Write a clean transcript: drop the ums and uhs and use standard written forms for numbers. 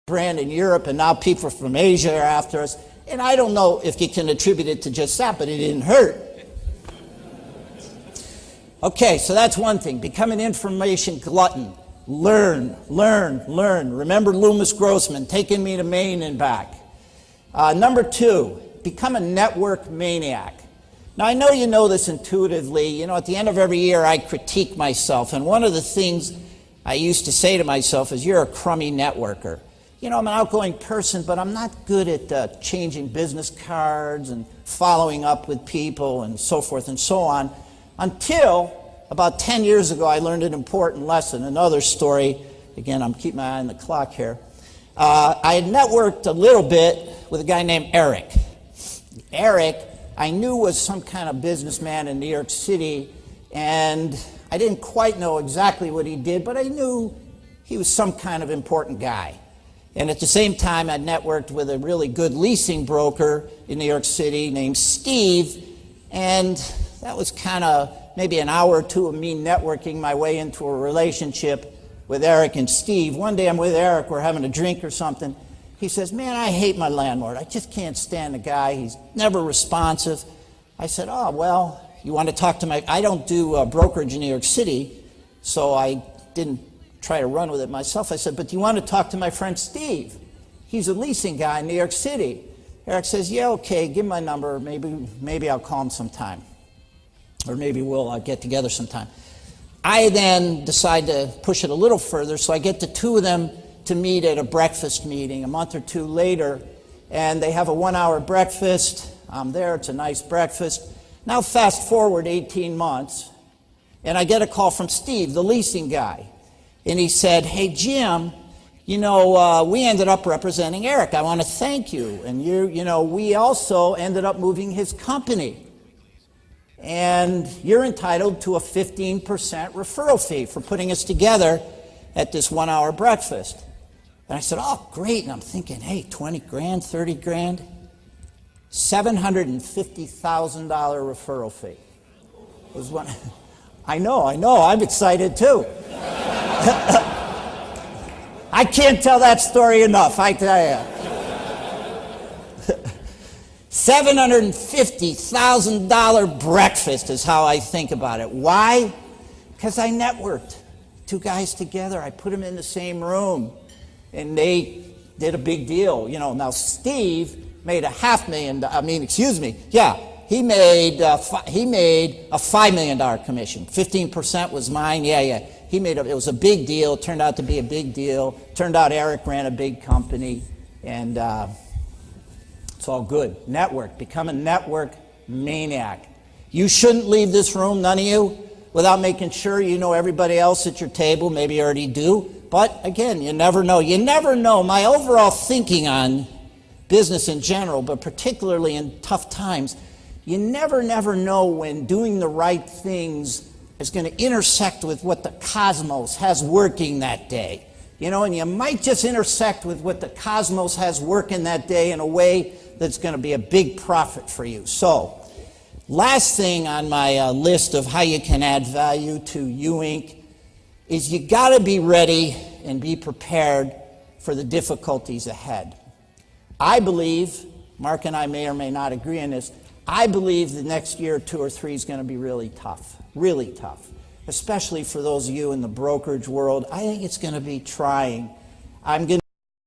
brand in Europe, and now people from Asia are after us. And I don't know if you can attribute it to just that, but it didn't hurt. Okay, so that's one thing. Become an information glutton. Learn, learn, learn. Remember Loomis Grossman, taking me to Maine and back. Number two, become a network maniac. Now, I know you know this intuitively. You know, at the end of every year, I critique myself. And one of the things I used to say to myself is, you're a crummy networker. You know, I'm an outgoing person, but I'm not good at changing business cards and following up with people and so forth and so on. Until about 10 years ago, I learned an important lesson. Another story. Again, I'm keeping my eye on the clock here. I had networked a little bit with a guy named Eric. Eric, I knew was some kind of businessman in New York City, and I didn't quite know exactly what he did, but I knew he was some kind of important guy. And at the same time, I networked with a really good leasing broker in New York City named Steve, and that was kind of maybe an hour or two of me networking my way into a relationship with Eric and Steve. One day I'm with Eric, we're having a drink or something. He says, man, I hate my landlord. I just can't stand the guy. He's never responsive. I said, oh, well, you want to talk to my... I don't do brokerage in New York City, so I didn't try to run with it myself. I said, but do you want to talk to my friend Steve? He's a leasing guy in New York City. Eric says, yeah, okay, give him my number. Maybe I'll call him sometime. Or maybe we'll get together sometime. I then decide to push it a little further, so I get the two of them to meet at a breakfast meeting a month or two later, and they have a 1-hour breakfast. I'm there, it's a nice breakfast. Now fast forward 18 months, and I get a call from Steve, the leasing guy, and he said, hey Jim, you know, we ended up representing Eric. I want to thank you, and you know, we also ended up moving his company. And you're entitled to a 15% referral fee for putting us together at this 1-hour breakfast. And I said, oh, great. And I'm thinking, hey, 20 grand, 30 grand, $750,000 referral fee. It was one. I know, I'm excited too. I can't tell that story enough, I tell you. $750,000 breakfast is how I think about it. Why? Because I networked. Two guys together, I put them in the same room, and they did a big deal. You know, now Steve made he made a $5 million commission. 15% was mine. It was a big deal. It turned out to be a big deal. Turned out Eric ran a big company, and it's all good. Network. Become a network maniac. You shouldn't leave this room, none of you, without making sure you know everybody else at your table. Maybe you already do. But again, you never know. You never know. My overall thinking on business in general, but particularly in tough times, you never know when doing the right things is going to intersect with what the cosmos has working that day. You know, and you might just intersect with what the cosmos has working that day in a way that's going to be a big profit for you. So, last thing on my list of how you can add value to You Inc. is you got to be ready and be prepared for the difficulties ahead. I believe, Mark and I may or may not agree on this, I believe the next year, 2 or 3 is going to be really tough, especially for those of you in the brokerage world. I think it's going to be trying. I'm going